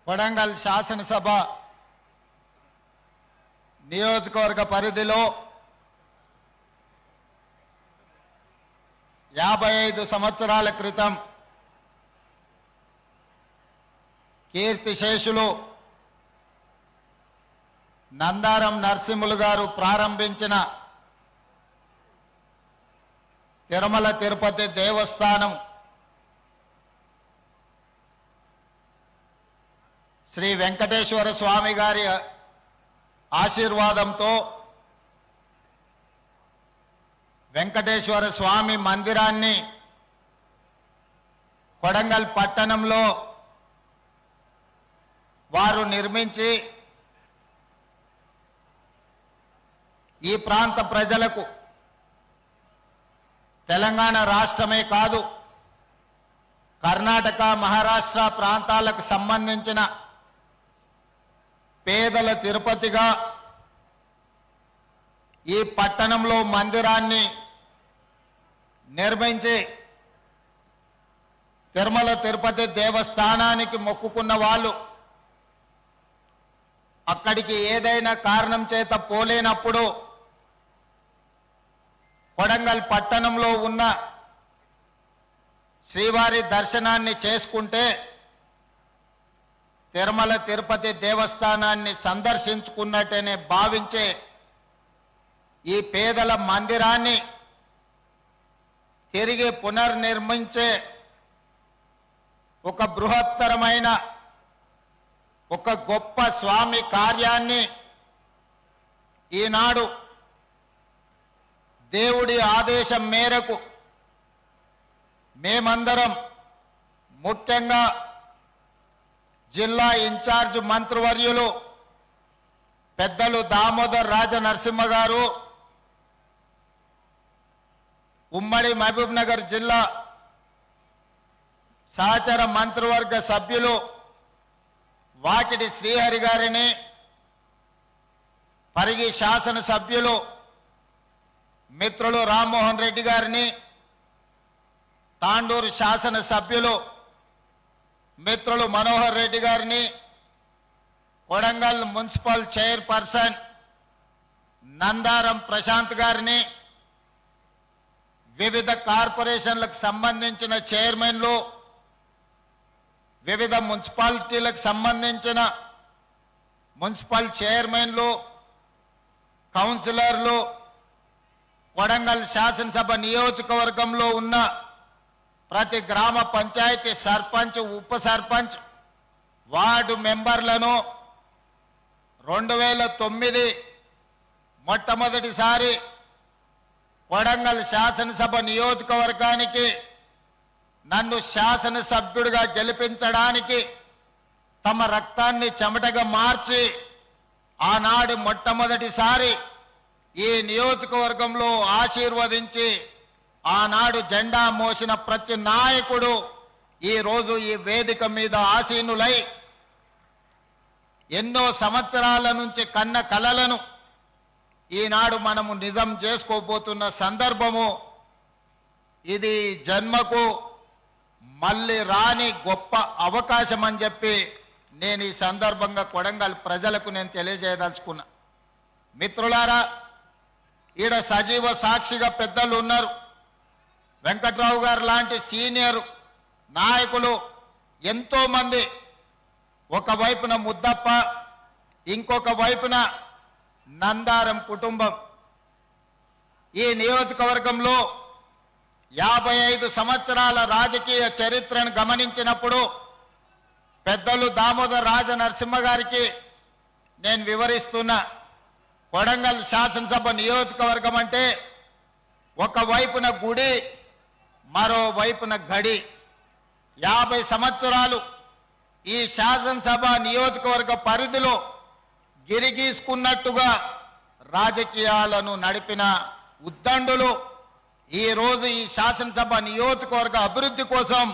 కొడంగల్ శాసనసభ నియోజకవర్గ పరిధిలో 55 సంవత్సరాల క్రితం కీర్తిశేషులు నందారం నరసింహులు గారు ప్రారంభించిన తిరుమల తిరుపతి దేవస్థానం శ్రీ వెంకటేశ్వర స్వామి గారి ఆశీర్వాదంతో వెంకటేశ్వర స్వామి మందిరాన్ని కొడంగల్ పట్టణంలో వారు నిర్మించి ఈ ప్రాంత ప్రజలకు తెలంగాణ రాష్ట్రమే కాదు కర్ణాటక మహారాష్ట్ర ప్రాంతాలకు సంబంధించిన పేదల తిరుపతిగా ఈ పట్టణంలో మందిరాన్ని నిర్మించి తిరుమల తిరుపతి దేవస్థానానికి మొక్కుకున్న వాళ్ళు అక్కడికి ఏదైనా కారణం చేత పోలేనప్పుడు కొడంగల్ పట్టణంలో ఉన్న శ్రీవారి దర్శనాన్ని చేసుకుంటే తిరుమల తిరుపతి దేవస్థానాన్ని సందర్శించుకున్నట్టనే భావించే ఈ పేదల మందిరాన్ని తిరిగి పునర్నిర్మించే ఒక బృహత్తరమైన ఒక గొప్ప స్వామి కార్యాన్ని ఈనాడు దేవుడి ఆదేశం మేరకు మేమందరం ముఖ్యంగా జిల్లా ఇన్ఛార్జ్ మంత్రివర్యులు పెద్దలు దామోదర్ రాజ నరసింహ గారు, ఉమ్మడి మహబూబ్ నగర్ జిల్లా సహచర మంత్రివర్గ సభ్యులు వాకిటి శ్రీహరి గారిని, పరిగి శాసన సభ్యులు మిత్రులు రామ్మోహన్ రెడ్డి గారిని, తాండూరు శాసన సభ్యులు మిత్రులు మనోహర్ రెడ్డి గారిని, కొడంగల్ మున్సిపల్ చైర్పర్సన్ నందారం ప్రశాంత్ గారిని, వివిధ కార్పొరేషన్లకు సంబంధించిన చైర్మన్లు, వివిధ మున్సిపాలిటీలకు సంబంధించిన మున్సిపల్ చైర్మన్లు, కౌన్సిలర్లు, కొడంగల్ శాసనసభ నియోజకవర్గంలో ఉన్న ప్రతి గ్రామ పంచాయతీ సర్పంచ్, ఉప సర్పంచ్, వార్డు మెంబర్లను 2009 మొట్టమొదటిసారి కొడంగల్ శాసనసభ నియోజకవర్గానికి నన్ను శాసనసభ్యుడిగా గెలిపించడానికి తమ రక్తాన్ని చెమటగా మార్చి ఆనాడు మొట్టమొదటిసారి ఈ నియోజకవర్గంలో ఆశీర్వదించి ఆనాడు జెండా మోసిన ప్రతి నాయకుడు ఈరోజు ఈ వేదిక మీద ఆసీనులై ఎన్నో సంవత్సరాల నుంచి కన్న కలలను ఈనాడు మనము నిజం చేసుకోబోతున్న సందర్భము ఇది. జన్మకు మళ్ళీ రాని గొప్ప అవకాశం అని చెప్పి నేను ఈ సందర్భంగా కొడంగల్ ప్రజలకు నేను తెలియజేయదలుచుకున్నా. మిత్రులారా, ఈడ సజీవ సాక్షిగా పెద్దలు ఉన్నారు. వెంకట్రావు గారు లాంటి సీనియర్ నాయకులు ఎంతో మంది, ఒకవైపున ముద్దప్ప, ఇంకొక వైపున నందారం కుటుంబం. ఈ నియోజకవర్గంలో 55 సంవత్సరాల రాజకీయ చరిత్రను గమనించినప్పుడు పెద్దలు దామోదర్ రాజ నరసింహ గారికి నేను వివరిస్తున్నా. కొడంగల్ శాసనసభ నియోజకవర్గం అంటే ఒకవైపున గుడి, మరోవైపున గడి. 50 సంవత్సరాలు ఈ శాసనసభ నియోజకవర్గ పరిధిలో గిరిగీసుకున్నట్టుగా రాజకీయాలను నడిపిన ఉద్దండులు ఈరోజు ఈ శాసనసభ నియోజకవర్గ అభివృద్ధి కోసం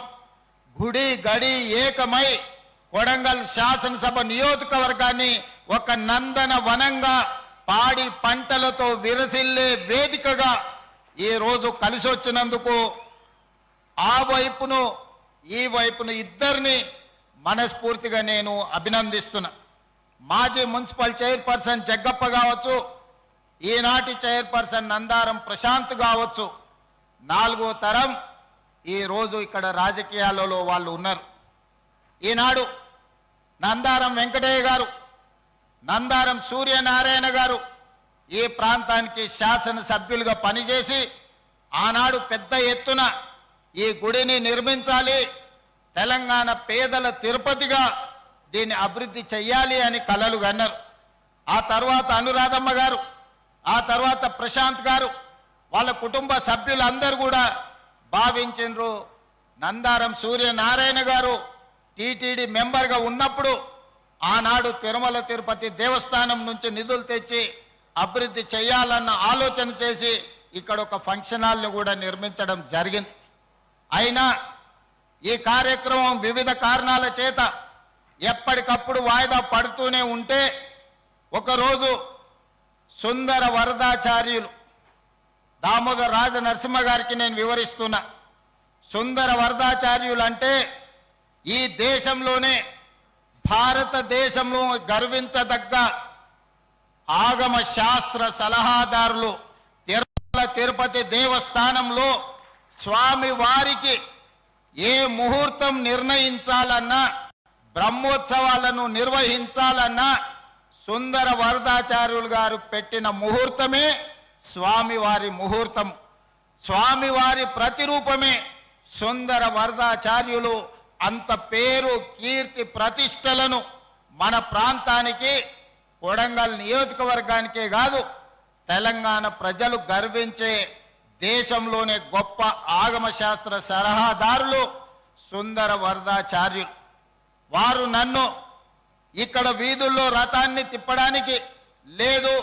గుడి గడి ఏకమై కొడంగల్ శాసనసభ నియోజకవర్గాన్ని ఒక నందన వనంగా, పాడి పంటలతో విరసిల్లే వేదికగా ఈరోజు కలిసి వచ్చినందుకు ఆ వైపును ఈ వైపును ఇద్దరిని మనస్ఫూర్తిగా నేను అభినందిస్తున్నా. మాజీ మున్సిపల్ చైర్పర్సన్ జగ్గప్ప కావచ్చు, ఈనాటి చైర్పర్సన్ నందారం ప్రశాంత్ కావచ్చు, 4వ తరం ఈరోజు ఇక్కడ రాజకీయాలలో వాళ్ళు ఉన్నారు. ఈనాడు నందారం వెంకటయ్య గారు, నందారం సూర్యనారాయణ గారు ఈ ప్రాంతానికి శాసనసభ్యులుగా పనిచేసి ఆనాడు పెద్ద ఎత్తున ఈ గుడిని నిర్మించాలి, తెలంగాణ పేదల తిరుపతిగా దీన్ని అభివృద్ధి చెయ్యాలి అని కలలు కన్నారు. ఆ తర్వాత అనురాధమ్మ గారు, ఆ తర్వాత ప్రశాంత్ గారు, వాళ్ళ కుటుంబ సభ్యులందరూ కూడా భావించిండ్రు నందారం సూర్యనారాయణ గారు టీటీడీ మెంబర్గా ఉన్నప్పుడు ఆనాడు తిరుమల తిరుపతి దేవస్థానం నుంచి నిధులు తెచ్చి అభివృద్ధి చేయాలన్న ఆలోచన చేసి ఇక్కడ ఒక ఫంక్షన్ హాల్ని కూడా నిర్మించడం జరిగింది. అయినా ఈ కార్యక్రమం వివిధ కారణాల చేత ఎప్పటికప్పుడు వాయిదా పడుతూనే ఉంటే ఒకరోజు సుందర వరదాచార్యులు దామోదర రాజ నరసింహ గారికి నేను వివరిస్తున్నా. సుందర వరదాచార్యులు అంటే ఈ దేశంలోనే భారతదేశంలో గర్వించదగ్గ ఆగమ శాస్త్ర సలహాదారులు. తిరుమల తిరుపతి దేవస్థానంలో స్వామి వారికి ఏ ముహూర్తం నిర్ణయించాలన్నా, బ్రహ్మోత్సవాలను నిర్వహించాలన్నా సుందర వరదాచార్యులు గారు పెట్టిన ముహూర్తమే స్వామివారి ముహూర్తం. స్వామివారి ప్రతిరూపమే సుందర వరదాచార్యులు. అంత పేరు కీర్తి ప్రతిష్టలను మన ప్రాంతానికి, కొడంగల్ నియోజకవర్గానికే కాదు తెలంగాణ ప్రజలు గర్వించే దేశంలోనే గొప్ప ఆగమ శాస్త్ర సలహాదారులు సుందర వరదాచార్యులు. వారు నన్ను ఇక్కడ వీధుల్లో రథాన్ని తిప్పడానికి లేదు,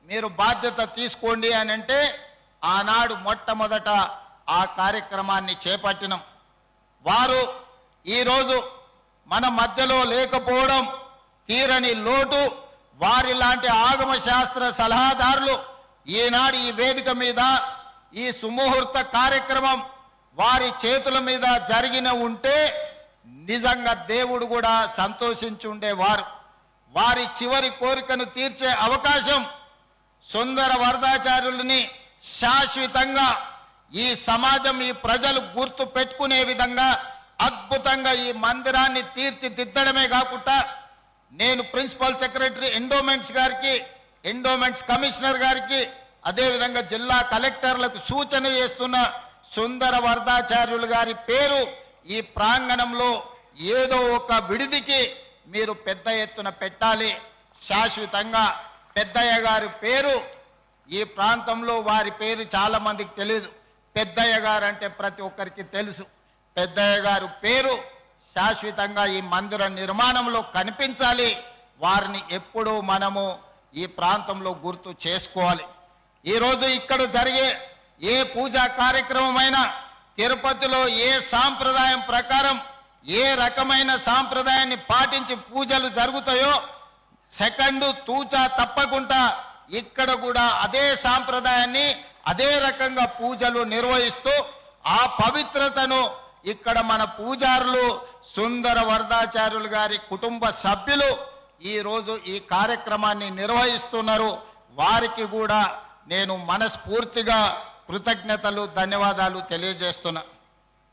మీరు బాధ్యత తీసుకోండి అని అంటే ఆనాడు మొట్టమొదట ఆ కార్యక్రమాన్ని చేపట్టినాం. వారు ఈరోజు మన మధ్యలో లేకపోవడం తీరని లోటు. వారి లాంటి ఆగమ శాస్త్ర సలహాదారులు ఈనాడు ఈ వేదిక మీద ఈ సుముహూర్త కార్యక్రమం వారి చేతుల మీద జరిగిన ఉంటే నిజంగా దేవుడు కూడా సంతోషించుండేవారు. వారి చివరి కోరికను తీర్చే అవకాశం సుందర వరదాచార్యులని శాశ్వతంగా ఈ సమాజం, ఈ ప్రజలు గుర్తు పెట్టుకునే విధంగా అద్భుతంగా ఈ మందిరాన్ని తీర్చిదిద్దడమే కాకుండా నేను ప్రిన్సిపల్ సెక్రటరీ ఎండోమెంట్స్ గారికి, ఎండోమెంట్స్ కమిషనర్ గారికి, అదేవిధంగా జిల్లా కలెక్టర్లకు సూచన చేస్తున్న సుందర వరదాచార్యులు గారి పేరు ఈ ప్రాంగణంలో ఏదో ఒక విడిదికి మీరు పెద్ద ఎత్తున పెట్టాలి. శాశ్వతంగా పెద్దయ్య గారి పేరు ఈ ప్రాంతంలో, వారి పేరు చాలా మందికి తెలియదు. పెద్దయ్య గారు అంటే ప్రతి ఒక్కరికి తెలుసు. పెద్దయ్య గారు పేరు శాశ్వతంగా ఈ మందిర నిర్మాణంలో కనిపించాలి. వారిని ఎప్పుడూ మనము ఈ ప్రాంతంలో గుర్తు చేసుకోవాలి. ఈరోజు ఇక్కడ జరిగే ఏ పూజా కార్యక్రమమైనా తిరుపతిలో ఏ సాంప్రదాయం ప్రకారం, ఏ రకమైన సాంప్రదాయాన్ని పాటించి పూజలు జరుగుతాయో సెకండ్ తూచా తప్పకుండా ఇక్కడ కూడా అదే సాంప్రదాయాన్ని, అదే రకంగా పూజలు నిర్వహిస్తూ ఆ పవిత్రతను ఇక్కడ మన పూజారులు సుందర వరదాచార్యులు గారి కుటుంబ సభ్యులు ఈరోజు ఈ కార్యక్రమాన్ని నిర్వహిస్తున్నారు. వారికి కూడా నేను మనస్ఫూర్తిగా కృతజ్ఞతలు, ధన్యవాదాలు తెలియజేస్తున్నా.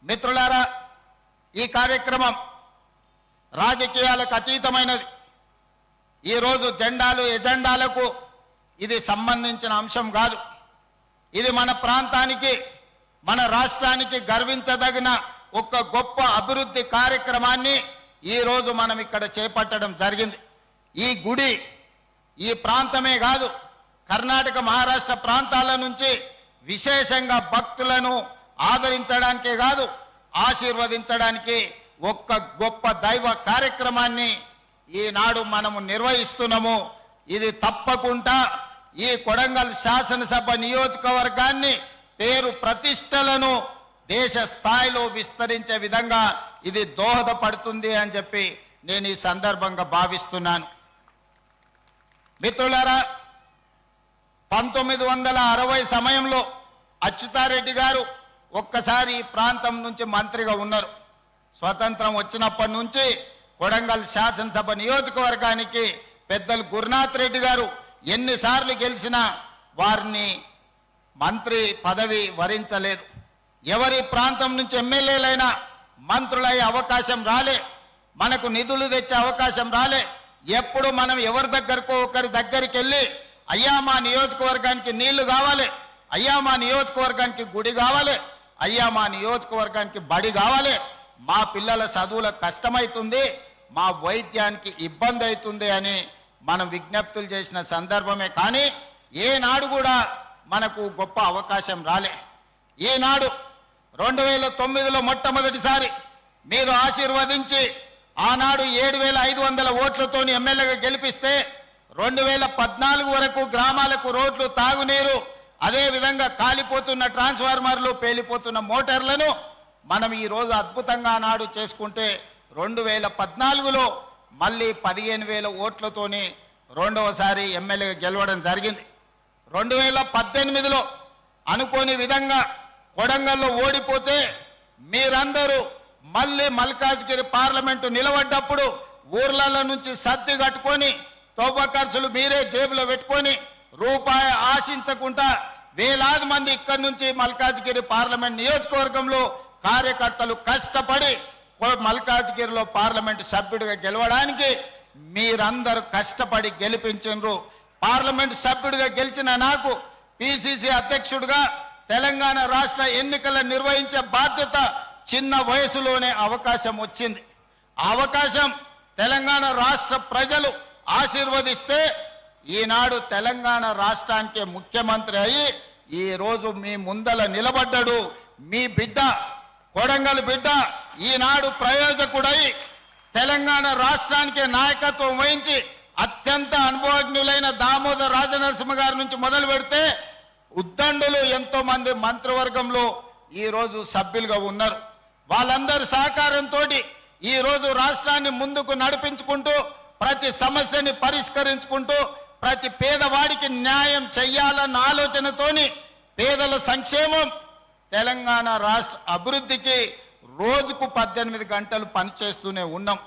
మిత్రులారా, ఈ కార్యక్రమం రాజకీయాలకు అతీతమైనది. ఈరోజు జెండాలు, ఎజెండాలకు ఇది సంబంధించిన అంశం కాదు. ఇది మన ప్రాంతానికి, మన రాష్ట్రానికి గర్వించదగిన ఒక గొప్ప అభివృద్ధి కార్యక్రమాన్ని ఈరోజు మనం ఇక్కడ చేపట్టడం జరిగింది. ఈ గుడి ఈ ప్రాంతమే కాదు, కర్ణాటక, మహారాష్ట్ర ప్రాంతాల నుంచి విశేషంగా భక్తులను ఆదరించడానికే కాదు, ఆశీర్వదించడానికి ఒక్క గొప్ప దైవ కార్యక్రమాన్ని ఈనాడు మనము నిర్వహిస్తున్నాము. ఇది తప్పకుండా ఈ కొడంగల్ శాసనసభ నియోజకవర్గాన్ని, పేరు ప్రతిష్టలను దేశ స్థాయిలో విస్తరించే విధంగా ఇది దోహదపడుతుంది అని చెప్పి నేను ఈ సందర్భంగా భావిస్తున్నాను. మిత్రులారా, 1960 సమయంలో అచ్యుతారెడ్డి గారు ఒక్కసారి ఈ ప్రాంతం నుంచి మంత్రిగా ఉన్నారు. స్వతంత్రం వచ్చినప్పటి నుంచి కొడంగల్ శాసనసభ నియోజకవర్గానికి పెద్దలు గురునాథ్ రెడ్డి గారు ఎన్నిసార్లు గెలిచినా వారిని మంత్రి పదవి వరించలేదు. ఎవరి ప్రాంతం నుంచి ఎమ్మెల్యేలైనా మంత్రులయ్యే అవకాశం రాలే, మనకు నిధులు తెచ్చే అవకాశం రాలే. ఎప్పుడు మనం ఎవరి దగ్గరకో ఒకరి దగ్గరికి వెళ్ళి అయ్యా మా నియోజకవర్గానికి నీళ్లు కావాలి, అయ్యా మా నియోజకవర్గానికి గుడి కావాలి, అయ్యా మా నియోజకవర్గానికి బడి కావాలి, మా పిల్లల చదువులకు కష్టమవుతుంది, మా వైద్యానికి ఇబ్బంది అవుతుంది అని మనం విజ్ఞప్తులు చేసిన సందర్భమే. కానీ ఏనాడు కూడా మనకు గొప్ప అవకాశం రాలే. ఈనాడు 2009లో మొట్టమొదటిసారి మీరు ఆశీర్వదించి ఆనాడు 7,500 ఓట్లతోని ఎమ్మెల్యేగా గెలిపిస్తే 2014 వరకు గ్రామాలకు రోడ్లు, తాగునీరు, అదేవిధంగా కాలిపోతున్న ట్రాన్స్ఫార్మర్లు, పేలిపోతున్న మోటార్లను మనం ఈరోజు అద్భుతంగా నాడు చేసుకుంటే 2014లో మళ్ళీ 15,000 ఓట్లతోని రెండవసారి ఎమ్మెల్యేగా గెలవడం జరిగింది. 2018లో అనుకోని విధంగా కొడంగల్లో ఓడిపోతే మీరందరూ మళ్ళీ మల్కాజ్గిరి పార్లమెంటు నిలబడ్డప్పుడు ఊర్లలో నుంచి సర్ది కట్టుకొని తోబా ఖర్చులు మీరే జేబులో పెట్టుకొని రూపాయి ఆశించకుండా వేలాది మంది ఇక్కడి నుంచి మల్కాజ్గిరి పార్లమెంట్ నియోజకవర్గంలో కార్యకర్తలు కష్టపడి మల్కాజ్గిరిలో పార్లమెంటు సభ్యుడిగా గెలవడానికి మీరందరూ కష్టపడి గెలిపించారు. పార్లమెంటు సభ్యుడిగా గెలిచిన నాకు పిసిసి అధ్యక్షుడిగా తెలంగాణ రాష్ట్ర ఎన్నికలు నిర్వహించే బాధ్యత చిన్న వయసులోనే అవకాశం వచ్చింది. ఆ అవకాశం తెలంగాణ రాష్ట్ర ప్రజలు ఆశీర్వదిస్తే ఈనాడు తెలంగాణ రాష్ట్రానికి ముఖ్యమంత్రి అయి ఈరోజు మీ ముందల నిలబడ్డాడు. మీ బిడ్డ, కొడంగల్ బిడ్డ ఈనాడు ప్రయోజకుడై తెలంగాణ రాష్ట్రానికి నాయకత్వం వహించి అత్యంత అనుభవజ్ఞులైన దామోదర్ రాజనరసింహ గారి నుంచి మొదలు పెడితే ఉద్దండులు ఎంతో మంది మంత్రివర్గంలో ఈరోజు సభ్యులుగా ఉన్నారు. వాళ్ళందరి సహకారంతో ఈరోజు రాష్ట్రాన్ని ముందుకు నడిపించుకుంటూ ప్రతి సమస్యని పరిష్కరించుకుంటూ ప్రతి పేదవాడికి న్యాయం చెయ్యాలన్న ఆలోచనతోని పేదల సంక్షేమం, తెలంగాణ రాష్ట్ర అభివృద్ధికి రోజుకు 18 గంటలు పనిచేస్తూనే ఉన్నాం.